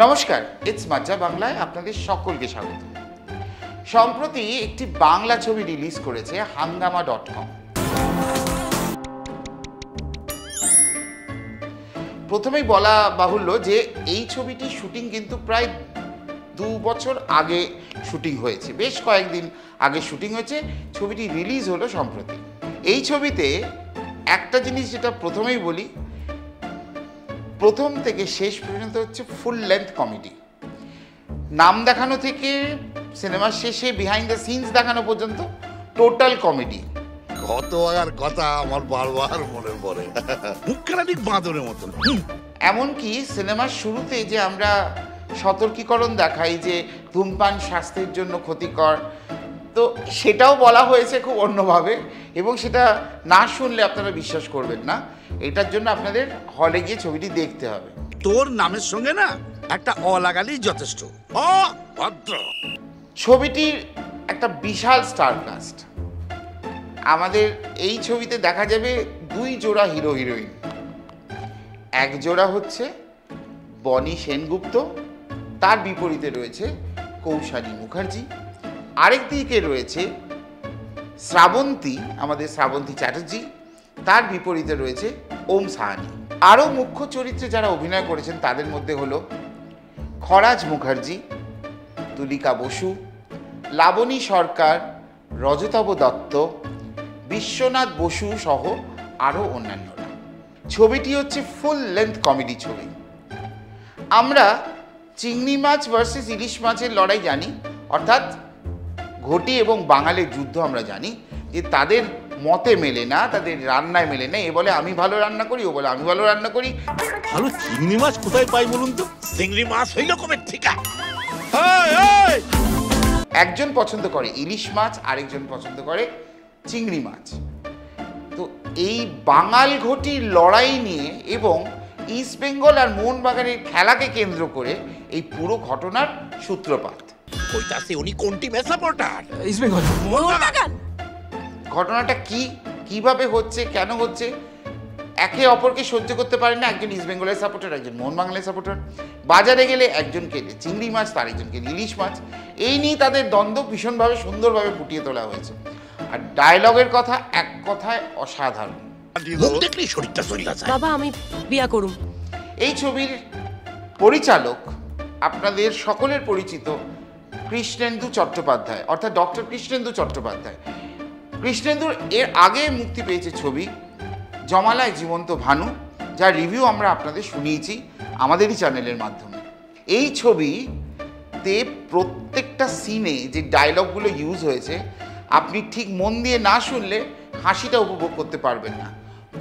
নমস্কার, ইটস মাজ্জা বাংলায় আপনাদের সকলকে স্বাগত। সম্প্রতি একটি বাংলা ছবি রিলিজ করেছে হাঙ্গামা.com। প্রথমেই বলা বাহুল্য যে এই ছবিটি শুটিং কিন্তু প্রায় 2 বছর আগে শুটিং হয়েছে, বেশ কয়েকদিন আগে শুটিং হয়েছে। ছবিটি রিলিজ হলো সম্প্রতি। এই ছবিতে একটা জিনিস যেটা প্রথমেই বলি, প্রথম থেকে শেষ পর্যন্ত হচ্ছে ফুল লেন্থ কমেডি। নাম দেখানো থেকে সিনেমার শেষে বিহাইন্ড দ্য সিনস দেখানো পর্যন্ত টোটাল কমেডি। কত আর কথা আমার বারবার মনে পড়ে, মুখখানা ঠিক বাঁদরের মতন। এমনকি সিনেমার শুরুতে যে আমরা সতর্কীকরণ দেখাই যে ধূমপান স্বাস্থ্যের জন্য ক্ষতিকর, তো সেটাও বলা হয়েছে খুব অন্যভাবে, এবং সেটা না শুনলে আপনারা বিশ্বাস করবেন না। এটার জন্য আপনাদের হলে গিয়ে ছবিটি দেখতে হবে। তোর নামের সঙ্গে না একটা অ লাগালেই যথেষ্ট। অভদ্র। ছবিটির একটা বিশাল স্টার কাস্ট। আমাদের এই ছবিতে দেখা যাবে 2 জোড়া হিরো হিরোইন। এক জোড়া হচ্ছে বনি সেনগুপ্ত, তার বিপরীতে রয়েছে কৌশানী মুখার্জি। আরেক দিকে রয়েছে শ্রাবন্তী, আমাদের শ্রাবন্তী চ্যাটার্জি, তার বিপরীতে রয়েছে ওম সাহানি। আরও মুখ্য চরিত্রে যারা অভিনয় করেছেন তাদের মধ্যে হলো খরাজ মুখার্জি, তুলিকা বসু, লাবণী সরকার, রজতাভ দত্ত, বিশ্বনাথ বসু সহ আরও অন্যান্যরা। ছবিটি হচ্ছে ফুল লেন্থ কমেডি ছবি। আমরা চিংড়ি মাছ ভার্সেস ইলিশ মাছের লড়াই জানি, অর্থাৎ ঘটি এবং বাঙালির যুদ্ধ আমরা জানি, যে তাদের মতে মেলে না, তাদের রান্নায় মেলে না। এ বলে আমি ভালো রান্না করি, ও বলে আমি ভালো রান্না করি। ভালো চিংড়ি মাছ কোথায় পাই বলুন তো? চিংড়ি মাছ হইল কবে ঠিকা? একজন পছন্দ করে ইলিশ মাছ, আরেকজন পছন্দ করে চিংড়ি মাছ। তো এই বাঙাল ঘটির লড়াই নিয়ে এবং ইস্ট বেঙ্গল আর মোহনবাগানের খেলাকে কেন্দ্র করে এই পুরো ঘটনার সূত্রপাত। কইতাছে উনি কোন টিমের সাপোর্টার? ইস্ট বেঙ্গল। মোহনবাগান। ঘটনাটা কিভাবে হচ্ছে, কেন হচ্ছে, একে অপরকে সহ্য করতে পারে না। একজন ইস্ট বেঙ্গলের সাপোর্টার, একজন মোহনবাগানের সাপোর্টার। বাজারে গেলে একজনকে চিংড়ি মাছ, তার একজনকে ইলিশ মাছ। এই নিয়ে তাদের দ্বন্দ্ব ভীষণভাবে সুন্দরভাবে ফুটিয়ে তোলা হয়েছে। আর ডায়লগের কথা এক কথায় অসাধারণ। দেখলেই শরীরটা চলে যায়। বাবা আমি বিয়া করুম। এই ছবির পরিচালক আপনাদের সকলের পরিচিত কৃষ্ণেন্দু চট্টোপাধ্যায়, অর্থাৎ ডক্টর কৃষ্ণেন্দু চট্টোপাধ্যায়। কৃষ্ণেন্দুর এর আগে মুক্তি পেয়েছে ছবি জমালায় জীবন্ত ভানু, যার রিভিউ আমরা আপনাদের শুনিয়েছি আমাদেরই চ্যানেলের মাধ্যমে। এই ছবিতে প্রত্যেকটা সিনে যে ডায়লগগুলো ইউজ হয়েছে, আপনি ঠিক মন দিয়ে না শুনলে হাসিটা উপভোগ করতে পারবেন না।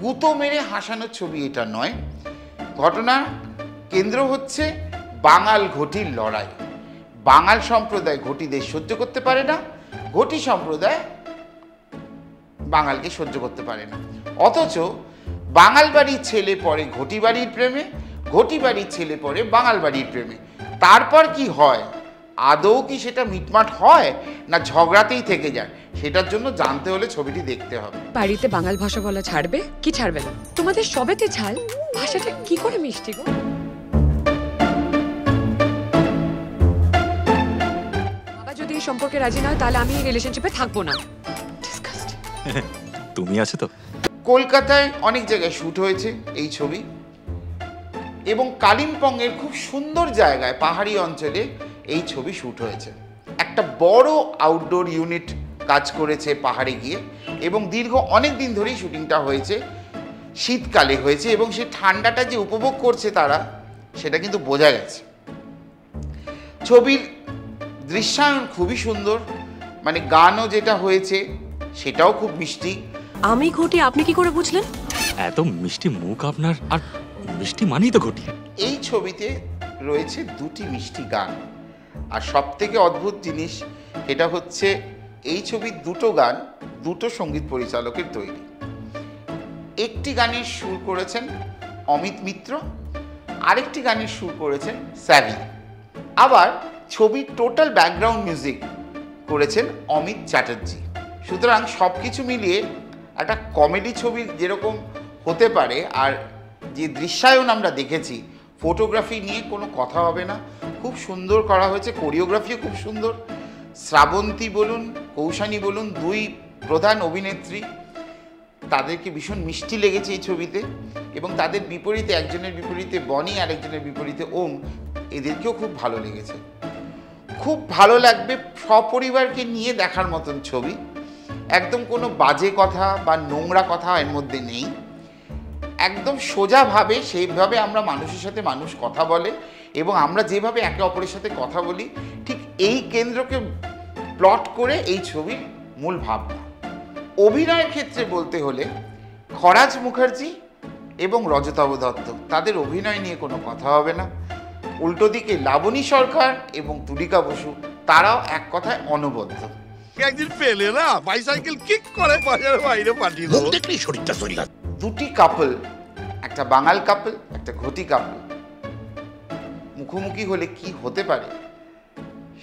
গুঁতো মেরে হাসানোর ছবি এটা নয়। ঘটনা কেন্দ্র হচ্ছে বাঙাল ঘটির লড়াই। বাঙাল সম্প্রদায় ঘটিদের সহ্য করতে পারে না, ঘটি সম্প্রদায় বাঙালকে সহ্য করতে পারে না। অথচ বাঙাল বাড়ির ছেলে পড়ে ঘটি বাড়ির প্রেমে, ঘটি বাড়ির ছেলে পড়ে বাঙাল বাড়ির প্রেমে। তারপর কি হয়, আদৌ কি সেটা মিটমাট হয় না ঝগড়াতেই থেকে যায়, সেটার জন্য জানতে হলে ছবিটি দেখতে হবে। বাড়িতে বাঙাল ভাষা বলা ছাড়বে কি ছাড়বে না? তোমাদের সবেতে ছাল, ভাষাটা কি করে মিষ্টি গো। বাবা যদি এই সম্পর্কে রাজি না হয় তাহলে আমি এই রিলেশনশিপে থাকবো না। তুমি আছো তো? কলকাতায় অনেক জায়গায় শ্যুট হয়েছে এই ছবি, এবং কালিম্পংয়ের খুব সুন্দর জায়গায় পাহাড়ি অঞ্চলে এই ছবি শ্যুট হয়েছে। একটা বড় আউটডোর ইউনিট কাজ করেছে পাহাড়ে গিয়ে, এবং দীর্ঘ অনেক দিন ধরেই শুটিংটা হয়েছে। শীতকালে হয়েছে, এবং সেই ঠান্ডাটা যে উপভোগ করছে তারা, সেটা কিন্তু বোঝা গেছে। ছবির দৃশ্যায়ন খুবই সুন্দর, মানে গানও যেটা হয়েছে সেটাও খুব মিষ্টি। আমি ঘটি, আপনি কি করে বুঝলেন? এত মিষ্টি মুখ আপনার, আর মিষ্টি মানেই তো ঘটি। এই ছবিতে রয়েছে 2টি মিষ্টি গান। আর সব থেকে অদ্ভুত জিনিস এটা হচ্ছে, এই ছবির 2টো গান 2টো সঙ্গীত পরিচালকের তৈরি। একটি গানের সুর করেছেন অমিত মিত্র, আরেকটি গানের সুর করেছেন স্যাভি। আবার ছবির টোটাল ব্যাকগ্রাউন্ড মিউজিক করেছেন অমিত চ্যাটার্জি। সুতরাং সব কিছু মিলিয়ে একটা কমেডি ছবি যেরকম হতে পারে, আর যে দৃশ্যায়ন আমরা দেখেছি ফটোগ্রাফি নিয়ে কোনো কথা হবে না, খুব সুন্দর করা হয়েছে, কোরিওগ্রাফিও খুব সুন্দর। শ্রাবন্তী বলুন, কৌশানী বলুন, দুই প্রধান অভিনেত্রী, তাদেরকে ভীষণ মিষ্টি লেগেছে এই ছবিতে। এবং তাদের বিপরীতে, একজনের বিপরীতে বনি, আরেকজনের বিপরীতে ওম, এদেরকেও খুব ভালো লেগেছে। খুব ভালো লাগবে, সপরিবারকে নিয়ে দেখার মতন ছবি। একদম কোনো বাজে কথা বা নোংরা কথা এর মধ্যে নেই, একদম সোজাভাবে সেইভাবে আমরা মানুষের সাথে মানুষ কথা বলে এবং আমরা যেভাবে একে অপরের সাথে কথা বলি, ঠিক এই কেন্দ্রকে প্লট করে এই ছবির মূল ভাবনা। অভিনয়ের ক্ষেত্রে বলতে হলে খরাজ মুখার্জি এবং রজতাভ দত্ত, তাদের অভিনয় নিয়ে কোনো কথা হবে না। উল্টো দিকে লাবণী সরকার এবং তুলিকা বসু, তারাও এক কথায় অনবদ্য। একদিন পেলে না বাইসাইকেল কিক করে বাজারের বাইরে পাঠিয়ে দেবো, দেখলেই শরীরটা চলে যাচ্ছে। দুটি কাপল, একটা বাঙাল কাপল, একটা ঘটি কাপল, মুখোমুখি হলে কি হতে পারে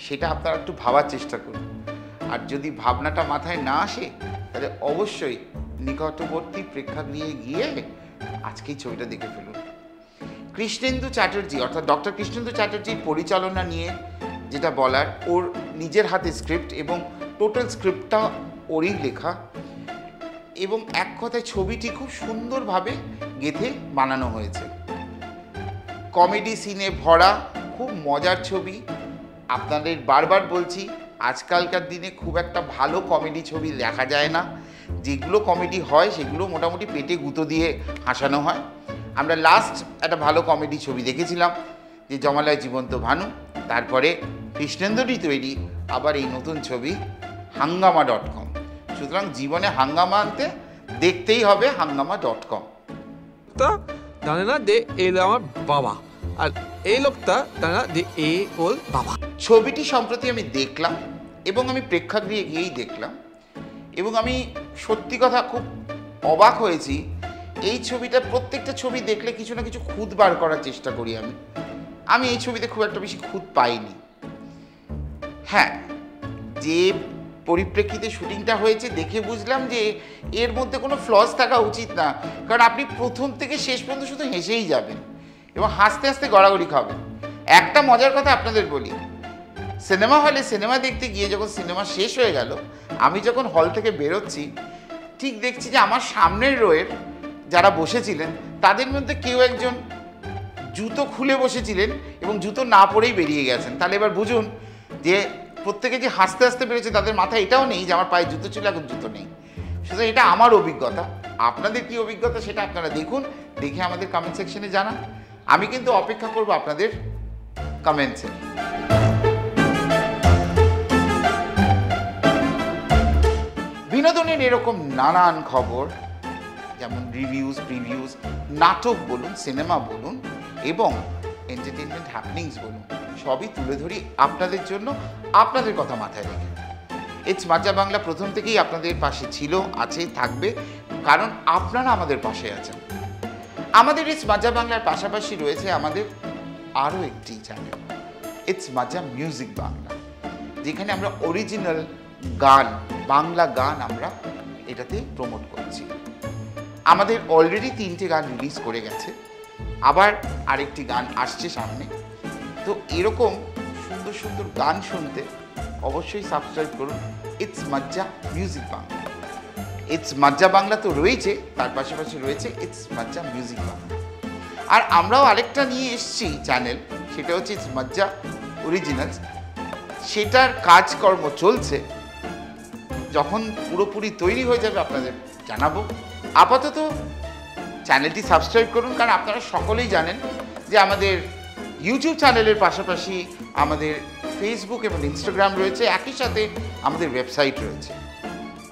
সেটা আপনারা একটু ভাবার চেষ্টা করুন। আর যদি ভাবনাটা মাথায় না আসে তাহলে অবশ্যই নিকটবর্তী প্রেক্ষাগৃহে গিয়ে আজকেই ছবিটা দেখে ফেলুন। কৃষ্ণেন্দু চ্যাটার্জি অর্থাৎ ডক্টর কৃষ্ণেন্দু চ্যাটার্জির পরিচালনা নিয়ে যেটা বলার, ওর নিজের হাতে স্ক্রিপ্ট এবং টোটাল স্ক্রিপ্টটা ওরই লেখা, এবং এক কথায় ছবিটি খুব সুন্দরভাবে গেঁথে বানানো হয়েছে। কমেডি সিনে ভরা খুব মজার ছবি। আপনাদের বারবার বলছি, আজকালকার দিনে খুব একটা ভালো কমেডি ছবি দেখা যায় না। যেগুলো কমেডি হয় সেগুলো মোটামুটি পেটে গুঁতো দিয়ে হাসানো হয়। আমরা লাস্ট একটা ভালো কমেডি ছবি দেখেছিলাম, যে জমালয় জীবন্ত ভানু। তারপরে কৃষ্ণেন্দুরই তৈরি আবার এই নতুন ছবি হাঙ্গামা.com। সুতরাং জীবনে হাঙ্গামা আনতে দেখতেই হবে হাঙ্গামা.com। জানে না যে এল আমার বাবা, আর এই লোকটা জানে না যে এ ওর বাবা। ছবিটি সম্প্রতি আমি দেখলাম এবং আমি প্রেক্ষাগৃহে গিয়েই দেখলাম, এবং আমি সত্যি কথা খুব অবাক হয়েছি। এই ছবিটা, প্রত্যেকটা ছবি দেখলে কিছু না কিছু খুঁত বার করার চেষ্টা করি আমি এই ছবিতে খুব একটা বেশি খুঁত পাইনি। হ্যাঁ, যে পরিপ্রেক্ষিতে শুটিংটা হয়েছে দেখে বুঝলাম যে এর মধ্যে কোনো ফ্লস থাকা উচিত না, কারণ আপনি প্রথম থেকে শেষ পর্যন্ত শুধু হেসেই যাবেন এবং হাসতে হাসতে গড়াগড়ি খাবেন। একটা মজার কথা আপনাদের বলি, সিনেমা হলে সিনেমা দেখতে গিয়ে যখন সিনেমা শেষ হয়ে গেল, আমি যখন হল থেকে বেরোচ্ছি, ঠিক দেখছি যে আমার সামনের রোয়ের যারা বসেছিলেন তাদের মধ্যে কেউ একজন জুতো খুলে বসেছিলেন এবং জুতো না পরেই বেরিয়ে গেছেন। তাহলে এবার বুঝুন যে প্রত্যেকে যে হাসতে হাসতে বেরিয়েছে তাদের মাথায় এটাও নেই যে আমার পায়ে জুতো ছিল, এখন জুতো নেই। সুতরাং এটা আমার অভিজ্ঞতা। আপনাদের কি অভিজ্ঞতা সেটা আপনারা দেখুন, দেখে আমাদের কমেন্ট সেকশনে জানান। আমি কিন্তু অপেক্ষা করব আপনাদের কমেন্টসে। বিনোদনের এরকম নানান খবর, যেমন রিভিউজ, প্রিভিউজ, নাটক বলুন, সিনেমা বলুন এবং এন্টারটেনমেন্ট হ্যাপনিংস বলুন, সবই তুলে ধরি আপনাদের জন্য, আপনাদের কথা মাথায় রেখে। ইটস মাজ্জা বাংলা প্রথম থেকেই আপনাদের পাশে ছিল, আছে, থাকবে, কারণ আপনারা আমাদের পাশে আছেন। আমাদের ইটস মাজ্জা বাংলার পাশাপাশি রয়েছে আমাদের আরও একটি channel, it's Majja music Bangla, যেখানে আমরা অরিজিনাল গান, বাংলা গান আমরা এটাতে প্রমোট করছি। আমাদের অলরেডি 3টে গান রিলিজ করে গেছে, আবার আরেকটি গান আসছে সামনে। তো এরকম সুন্দর সুন্দর গান শুনতে অবশ্যই সাবস্ক্রাইব করুন it's Majja music Bangla. It's Majja Bangla তো রয়েছে, তার পাশাপাশি রয়েছে ইটস মাজ্জা মিউজিক বাংলা। আর আমরাও আরেকটা নিয়ে এসেছি চ্যানেল, সেটা হচ্ছে ইটস মাজ্জা অরিজিনালস। সেটার কাজকর্ম চলছে, যখন পুরোপুরি তৈরি হয়ে যাবে আপনাদের জানাবো। আপাতত চ্যানেলটি সাবস্ক্রাইব করুন, কারণ আপনারা সকলেই জানেন যে আমাদের ইউটিউব চ্যানেলের পাশাপাশি আমাদের ফেসবুক এবং ইনস্টাগ্রাম রয়েছে, একই সাথে আমাদের ওয়েবসাইট রয়েছে।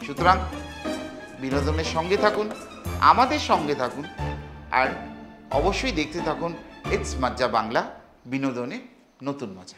সুতরাং বিনোদনের সঙ্গে থাকুন, আমাদের সঙ্গে থাকুন, আর অবশ্যই দেখতে থাকুন ইটস মাজ্জা বাংলা, বিনোদনে নতুন মজা।